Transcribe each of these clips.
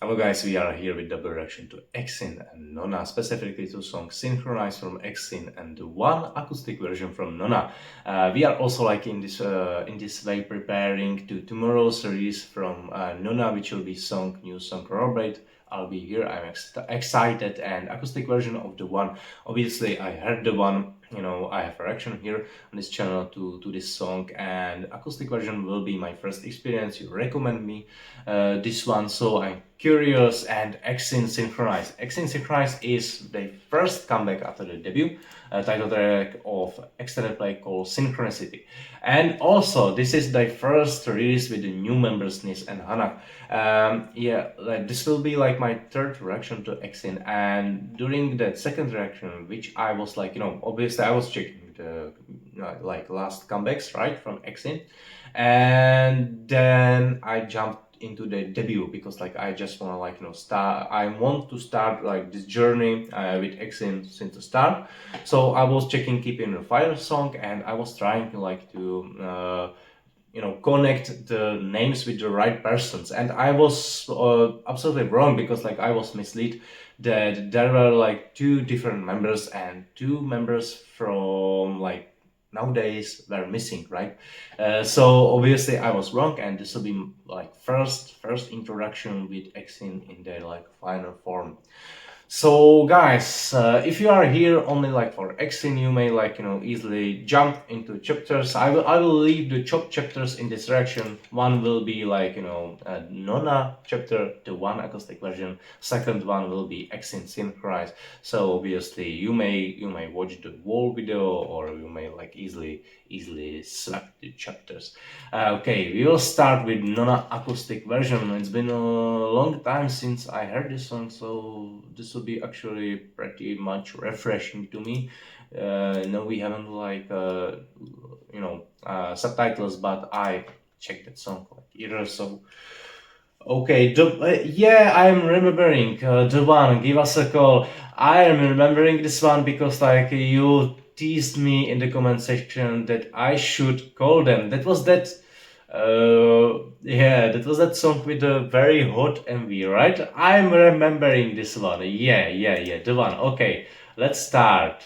Hello guys, we are here with double reaction to EVERGLOW and Nona, specifically two songs SYNCHRONIZE from EVERGLOW and one acoustic version from Nona. We are also like in this way preparing to tomorrow's release from Nona, which will be new song Corroborate. I'll be here, I'm excited, and acoustic version of the one. Obviously I heard the one, you know, I have a reaction here on this channel to this song, and acoustic version will be my first experience. You recommend me this one, so I'm curious. And EVERGLOW SYNCHRONIZE. EVERGLOW SYNCHRONIZE is the first comeback after the debut, title track of extended play called Synchronicity. And also this is the first release with the new members Nis and Hannah. Yeah, like this will be like my third reaction to EVERGLOW, and during that second reaction, which I was like, you know, obviously I was checking the like last comebacks, right, from EVERGLOW, and then I jumped into the debut because like I just want to like, you know, I want to start like this journey with EVERGLOW since the start. So I was checking Keeping the Fire song, and I was trying to like to you know, connect the names with the right persons, and I was absolutely wrong, because like I was misled that there were like two different members, and two members from like nowadays were missing, right? So obviously I was wrong, and this will be like first introduction with EVERGLOW in their like final form. So guys, if you are here only like for EVERGLOW, you may like, you know, easily jump into chapters. I will leave the chapters in this direction. One will be like, you know, Nona chapter, the one acoustic version. Second one will be EVERGLOW SYNCHRONIZE. So obviously you may watch the whole video, or you may like easily swap the chapters. Okay, we will start with Nona acoustic version. It's been a long time since I heard this song, so this will be actually pretty much refreshing to me. No, we haven't like you know, subtitles, but I checked that song like either. So okay, yeah, I'm remembering the one. Give us a call. I am remembering this one because like you teased me in the comment section that I should call them. That was that. Yeah, that was that song with the very hot MV, right? I'm remembering this one. Yeah, the one. Okay, let's start.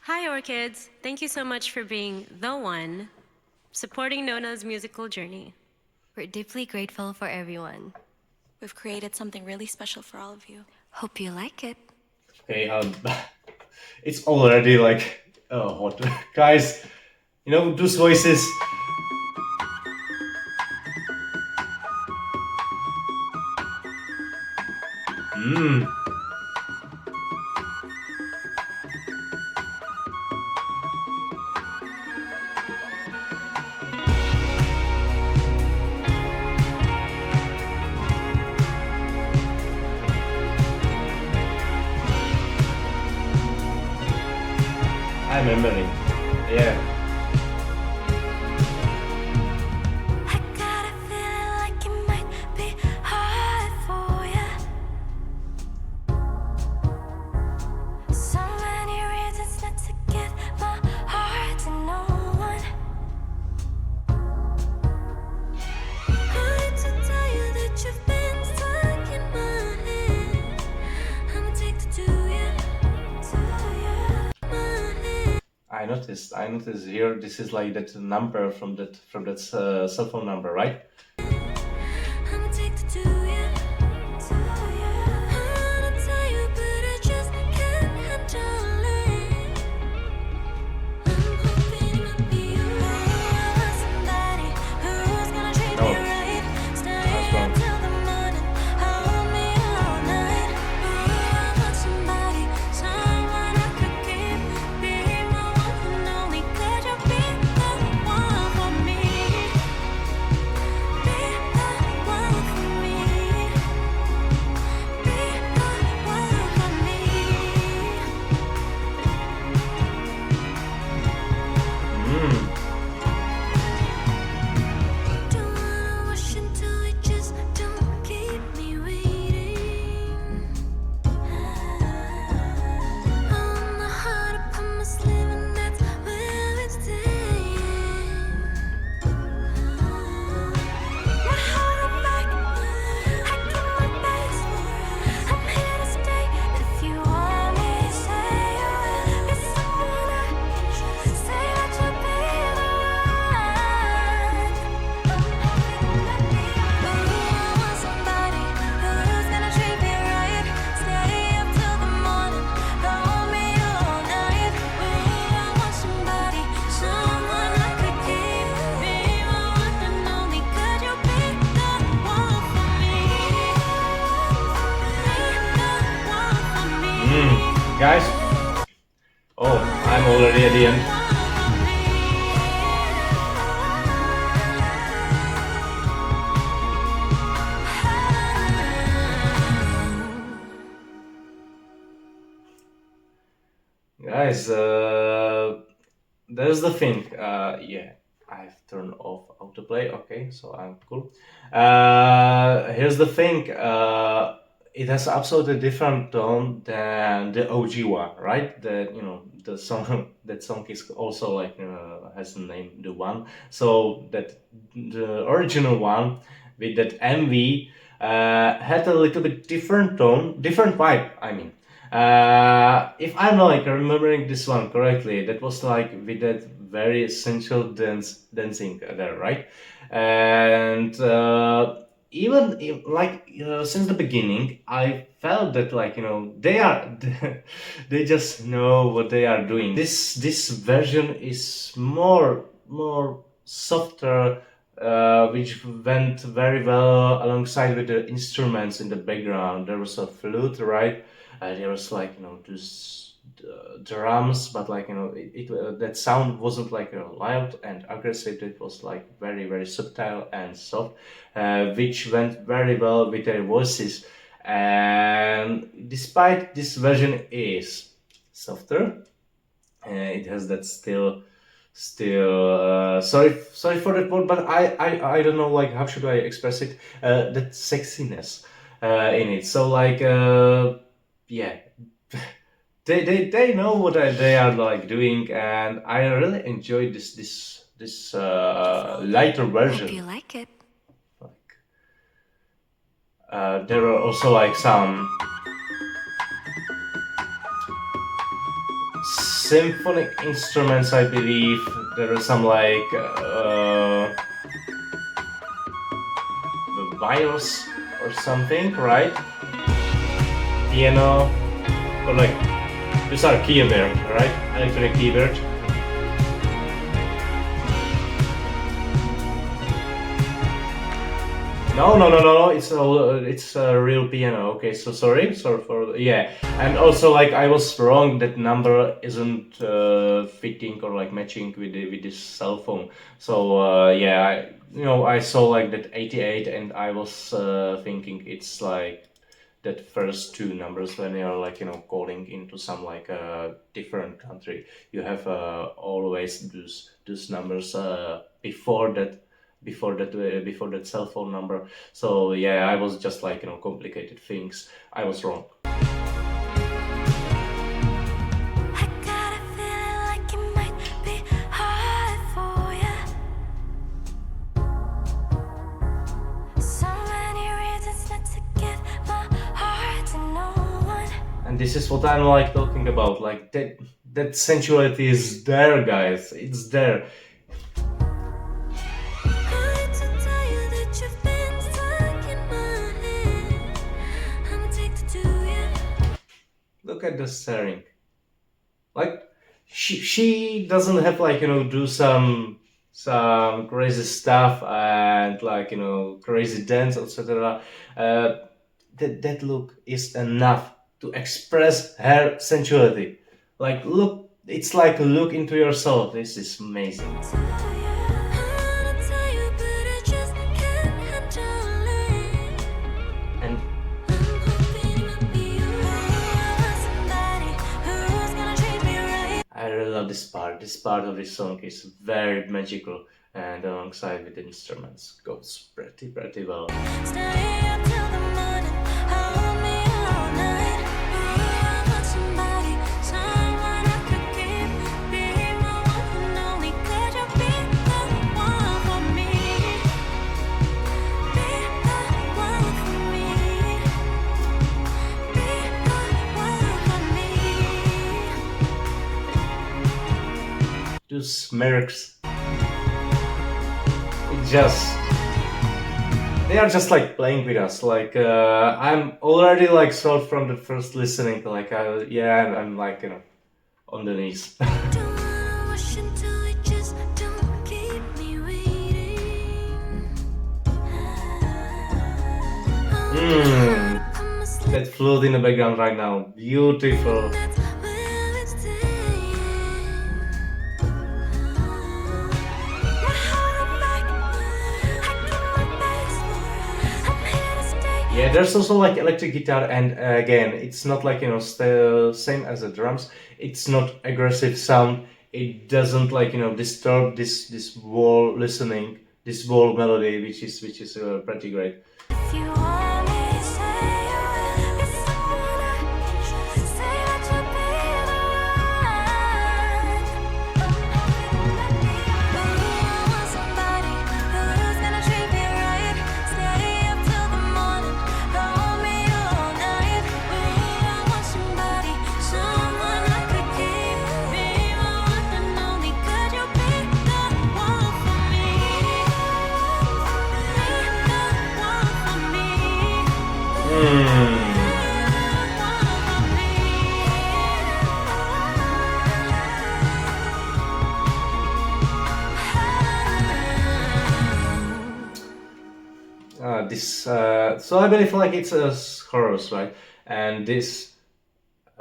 Hi, Orchids. Thank you so much for being the one supporting Nona's musical journey. We're deeply grateful for everyone. We've created something really special for all of you. Hope you like it. Okay, it's already like hot. Guys, you know, those voices. I'm remembering. Yeah. I got a feeling like it might be hard for you. So many reasons not to give my heart to no one. I hate to tell you that you've been stuck in my head. I'm addicted to you, I noticed here, this is like that number from that cell phone number, right? I'm addicted to you, I wanna tell you, but I just can't handle it. I'm hoping it might be you. I want somebody who's gonna treat me right, stay until the morning, hold me all night. I want somebody, someone I could keep, be my one and only. Could you be the one for me? Be Guys, oh, I'm already at the end. Guys, there's the thing. Yeah, I've turned off autoplay. Okay, so I'm cool. Here's the thing. It has absolutely different tone than the OG one, right? The song that song is also like has the name the one. So that the original one with that MV had a little bit different tone, different vibe. I mean. If I'm like remembering this one correctly, that was like with that very sensual dancing there, right? And even if, like since the beginning, I felt that like they are they just know what they are doing. This version is more softer. Which went very well alongside with the instruments in the background. There was a flute, right? There was like these drums, but like that sound wasn't like loud and aggressive. It was like very subtle and soft, which went very well with their voices. And despite this version is softer, it has that still sorry for that word, but I don't know like how should I express it, that sexiness in it. So like yeah, they know what they are like doing, and I really enjoyed this lighter Hope version. you like it. Like there are also like some symphonic instruments, I believe. There are some like the viols or something, right? Piano, or like these are keyboard, right? Electronic keyboard. No. It's a real piano. Okay, so sorry for yeah. And also like I was wrong. That number isn't fitting or like matching with this cell phone. So yeah, I saw like that 88, and I was thinking it's like that first two numbers when you're like calling into some like different country. You have always those numbers before that cell phone number. So yeah, I was just like complicated things. I was wrong. I got a feeling like it might be hard for ya. So many reasons not to give my heart to no one. And this is what I'm like talking about. Like that sensuality is there, guys. It's there. Look at the staring. Like she doesn't have like do some crazy stuff and like crazy dance, etc. That look is enough to express her sensuality. Like look, it's like a look into yourself. This is amazing. And I really love this part. This part of this song is very magical, and alongside with the instruments goes pretty well. Those lyrics, they are just like playing with us. Like I'm already like sold from the first listening. Like I'm like on the knees. That flute in the background right now, beautiful. Yeah, there's also like electric guitar, and again, it's not like, you know, still same as the drums. It's not aggressive sound. It doesn't like, you know, disturb this wall listening, this wall melody, which is pretty great. If you want me, say you will be someone I can trust. Say that you'll be the one. Ooh, I want somebody who's gonna treat me right. Stay up till the morning, hold me all night. Ooh, I want somebody, someone I could keep. Be my one and only. Could you be the one for me? So I believe like it's a chorus, right? And this,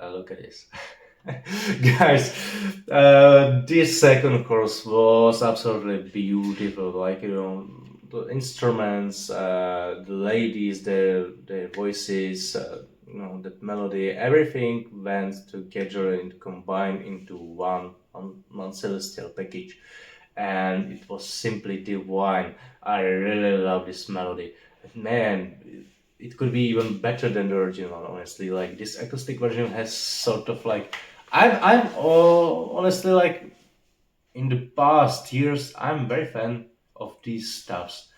look at this. Guys, this second chorus was absolutely beautiful. Like, you know, the instruments, the ladies, their voices, you know, the melody, everything went together and combined into one celestial package, and it was simply divine. I really love this melody, man. It could be even better than the original, honestly. Like, this acoustic version has sort of like, honestly, like, in the past years, I'm very fan of these stuffs.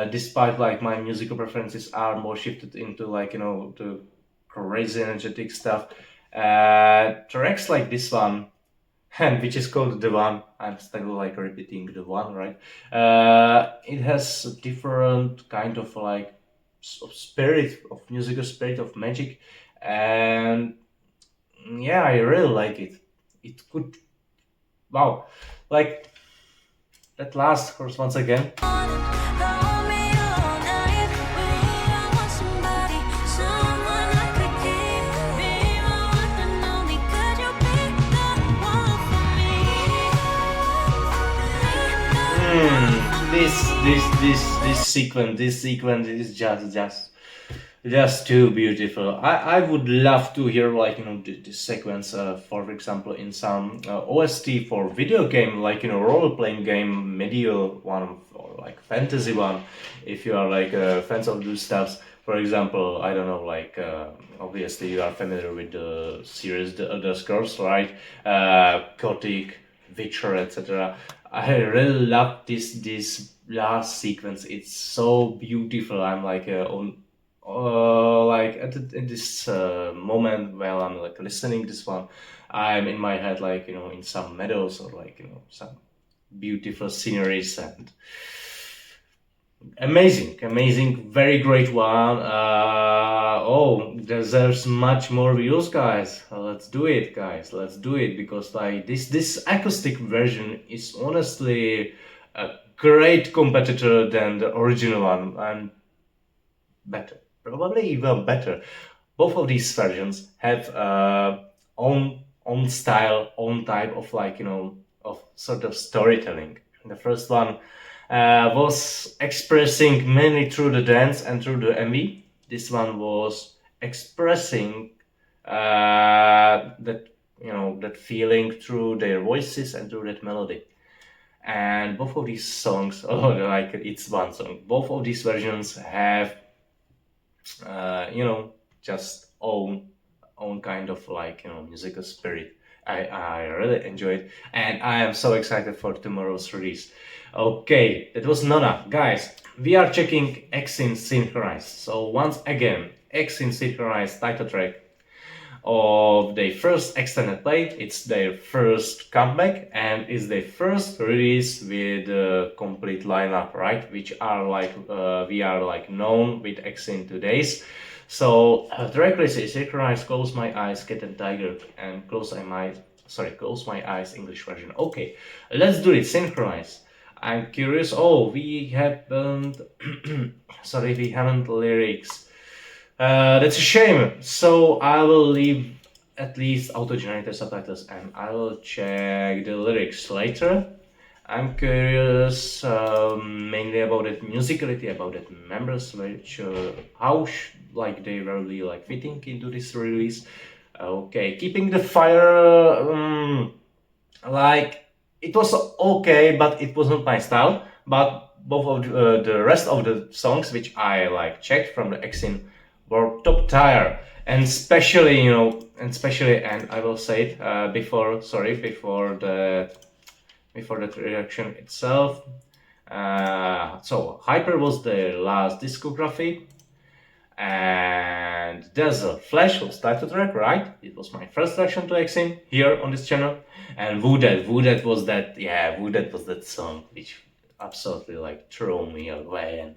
Despite like my musical preferences are more shifted into like, you know, the crazy energetic stuff. Tracks like this one, and which is called The One. I'm still like repeating The One, right? It has a different kind of like spirit of musical spirit of magic, and yeah, I really like it. It could, wow, like that last chorus once again. Hold me all night. Ooh, I want somebody, someone I could keep. Be my one and only. Could you be the one for me? This sequence is just too beautiful. I would love to hear like, you know, this sequence, for example, in some OST for video game, like, you know, role playing game, medieval one or like fantasy one. If you are like fans of those stuffs, for example, I don't know, like obviously you are familiar with the series The Elder Scrolls, right? Gothic, Witcher, etc. I really love this last sequence. It's so beautiful. I'm like on like in this moment while I'm like listening this one, I'm in my head like, you know, in some meadows or like, you know, some beautiful sceneries, and amazing, very great one. Oh, there's much more views, guys. Let's do it, guys. Let's do it, because like this acoustic version is honestly a great competitor than the original one, and better, probably even better. Both of these versions have own style, own type of like, you know, of sort of storytelling. The first one was expressing mainly through the dance and through the MV. This one was expressing that, you know, that feeling through their voices and through that melody. And both of these songs, oh, like it's one song. Both of these versions have, you know, just own kind of like, you know, musical spirit. I really enjoy it, and I am so excited for tomorrow's release. Okay, that was Nona. Guys, we are checking EVERGLOW SYNCHRONIZE. So once again, EVERGLOW SYNCHRONIZE title track of their first extended play. It's their first comeback, and it's their first release with a complete lineup, right? Which are like we are like known with EVERGLOW today's. So track list is Synchronize, Close My Eyes, Cat and Tiger, and Close My Eyes English version. Okay, let's do it. Synchronize. I'm curious. Oh, we haven't. Sorry, we haven't lyrics. That's a shame. So I will leave at least auto-generated subtitles, and I will check the lyrics later. I'm curious mainly about that musicality, about that members, which how like they really like fitting into this release. Okay, keeping the fire, like it was okay, but it wasn't my style. But both of the rest of the songs which I like checked from the EVERGLOW were top tier, and especially and I will say it before the reaction itself. So Hyper was the last discography, and there's a Flash was title track, right? It was my first reaction to EVERGLOW here on this channel, and Woodet was that song which absolutely like threw me away and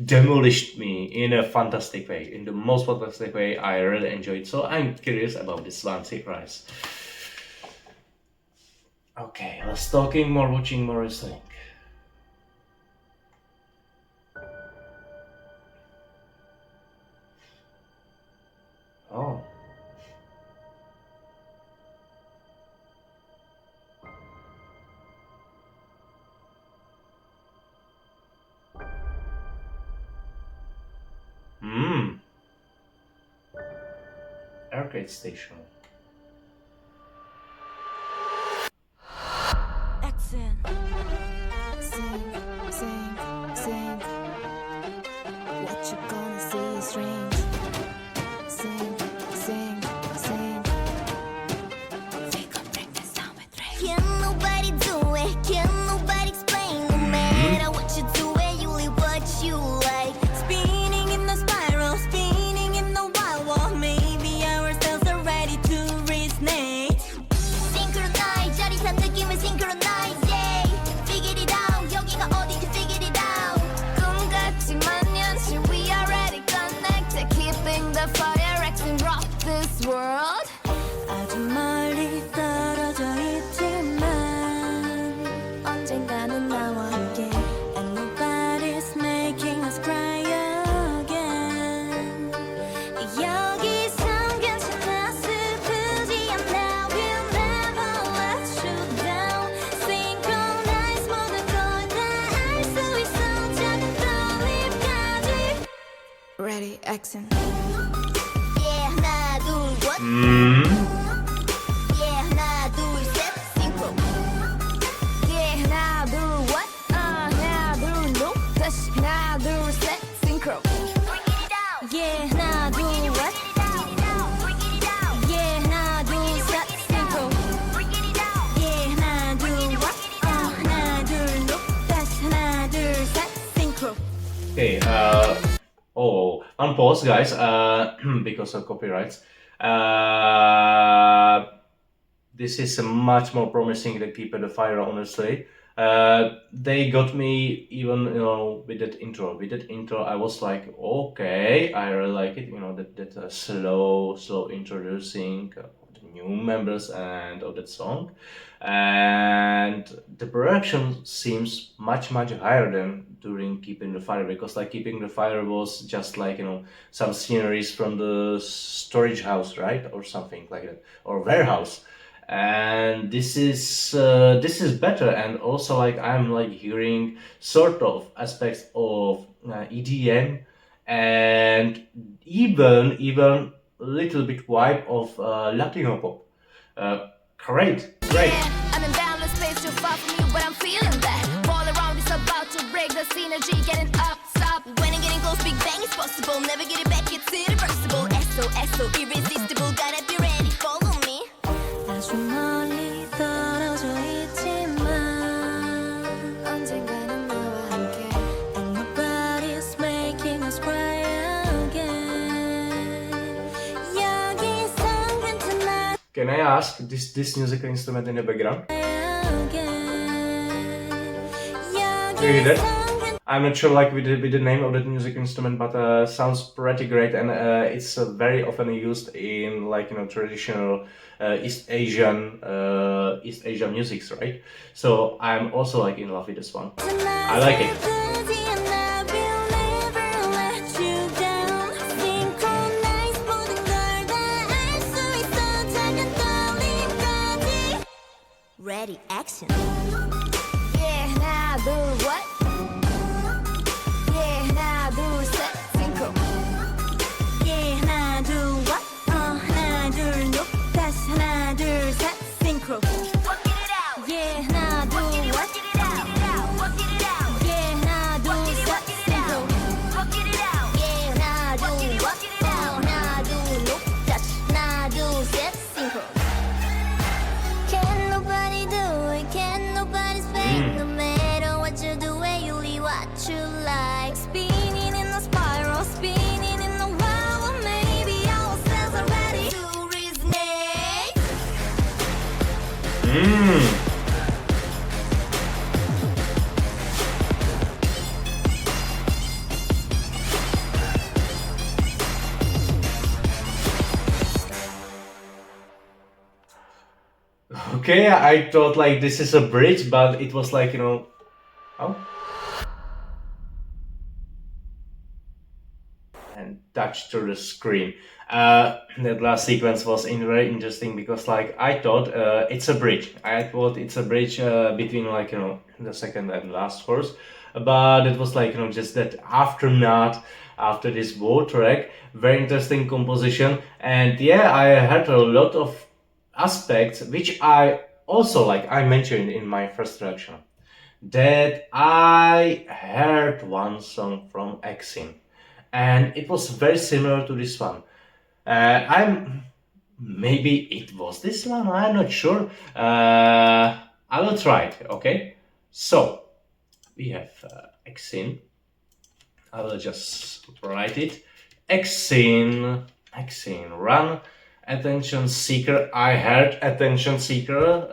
demolished me in a fantastic way, in the most fantastic way. I really enjoyed, so I'm curious about this one, SYNCHRONIZE. Okay, less talking, more watching, more listening. Oh. Arcade station. Accent. Sing, sing, sing. What you gonna see is strange. Sing, sing, sing. We gon' bring the sound with rain. Can nobody do it? Can nobody explain? No matter what you do, you live what you like. Spinning in the spiral, spinning in the wild world. Maybe ourselves are ready to resonate. Synchronize, 짜릿한 느낌을 synchronize, yeah. Figure it out, 여기가 어딘지 figure it out. 꿈 같지만 현실, we already connected. Keeping the fire, and rock this world. 아주 멀리 떨어져 있지만 언젠가는 나와 함께. And nobody's making us cry again. 여기선 괜찮아, 슬프지 않아. We'll never let you down. Synchronize, 모든 걸 다 알 수 있어. 작은 떨림까지. Ready, action. Yeah, 하나, 둘, what? Yeah, 하나, 둘, 셋, synchro. Yeah, 하나, 둘, what? 하나, 둘, no. 다시 하나, 둘, 셋, synchro. Yeah, 하나, 둘, what? Yeah, 하나, 둘, 셋, synchro. Yeah, 하나, 둘, what? 하나, 둘, no. 다시 하나, 둘, 셋, synchro. Okay, on pause, guys, because of copyrights. This is much more promising than Keep the Fire, honestly. They got me even, with that intro. With that intro, I was like, okay, I really like it. That slow introducing of the new members and of that song. And the production seems much higher than during Keeping the Fire, because like Keeping the Fire was just like some sceneries from the storage house, right, or something like that, or warehouse. And this is better, and also like I'm like hearing sort of aspects of EDM, and even a little bit vibe of Latino pop. Great. I'm in boundless space, too far from you, but I'm feeling that. All around is about to break the synergy, getting up, stop. When I'm getting close, big bang is possible. Never get it back, it's irreversible. SO, irresistible, gotta be ready, follow me. 아주 멀리 떨어져 있지만 언젠가는 나와 함께. And nobody's making us cry again. 여기선 괜찮아. Can I ask this musical instrument in the background? Do you hear that? I'm not sure like with the name of that music instrument, but sounds pretty great, and it's very often used in like traditional East Asian musics, right? So I'm also like in love with this one. I like it. Ready, action. Okay, I thought like this is a bridge, but it was like, oh. And touch to the screen. That last sequence was very interesting because like I thought it's a bridge. I thought it's a bridge between like the second and last verse, but it was like just that aftermath after this war track. Very interesting composition, and yeah, I had a lot of aspects which I also like I mentioned in my first reaction that I heard one song from EVERGLOW and it was very similar to this one. Maybe it was this one. I'm not sure. I will try it. Okay. So we have EVERGLOW. I will just write it. EVERGLOW, run. Attention Seeker. I heard Attention Seeker.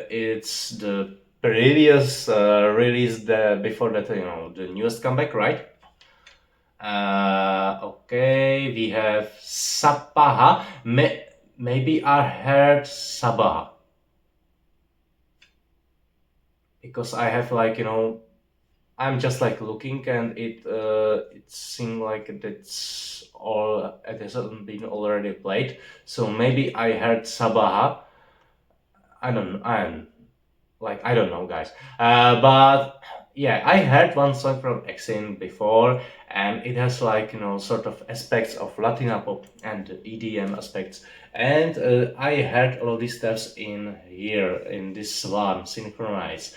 It's the previous release before that. The newest comeback, right? Okay, we have Sapaha. Maybe I heard Sabaha. Because I have like, I'm just like looking and it seemed like it's all, it hasn't been already played. So maybe I heard Sabaha. I don't know, guys. But yeah, I heard one song from EVERGLOW before, and it has like sort of aspects of Latina pop and EDM aspects. And I heard all of these steps in here in this one, Synchronize.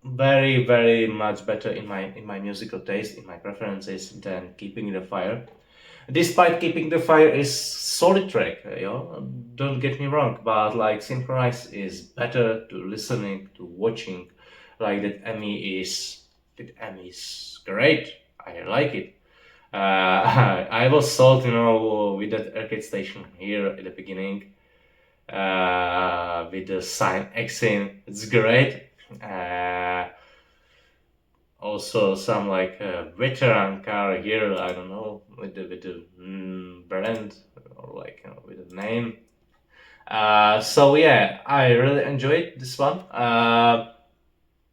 Very, very much better in my musical taste, in my preferences than Keeping the Fire. Despite Keeping the Fire is solid track, don't get me wrong, but like Synchronize is better to listening, to watching. Like that Emmy is great. I like it. I was sold, with that arcade station here at the beginning, with the sign Exin. It's great. Also some like veteran car here. I don't know with the brand or like with the name. So yeah, I really enjoyed this one.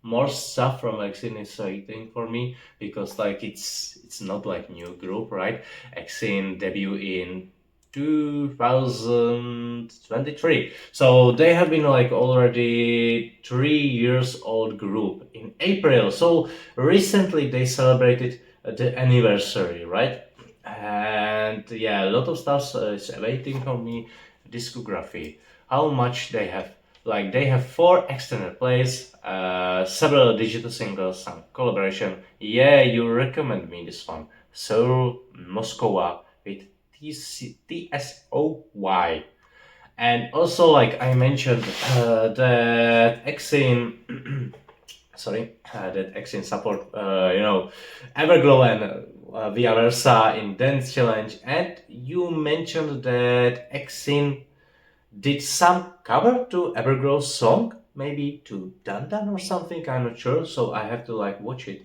More stuff from EVERGLOW is exciting for me because like it's not like new group, right? EVERGLOW debut in 2023, so they have been like already 3 years old group in April. So recently they celebrated the anniversary, right? And yeah, a lot of stuff is awaiting from me. Discography, how much they have. Like they have 4 extended plays, several digital singles, some collaboration. Yeah, you recommend me this one. Soul Moskova with TSOY. And also, like I mentioned, that EVERGLOW, that EVERGLOW support, EVERGLOW and vice versa in Dance Challenge. And you mentioned that EVERGLOW did some cover to EVERGLOW's song, maybe to Dan Dan or something, I'm not sure, so I have to like watch it.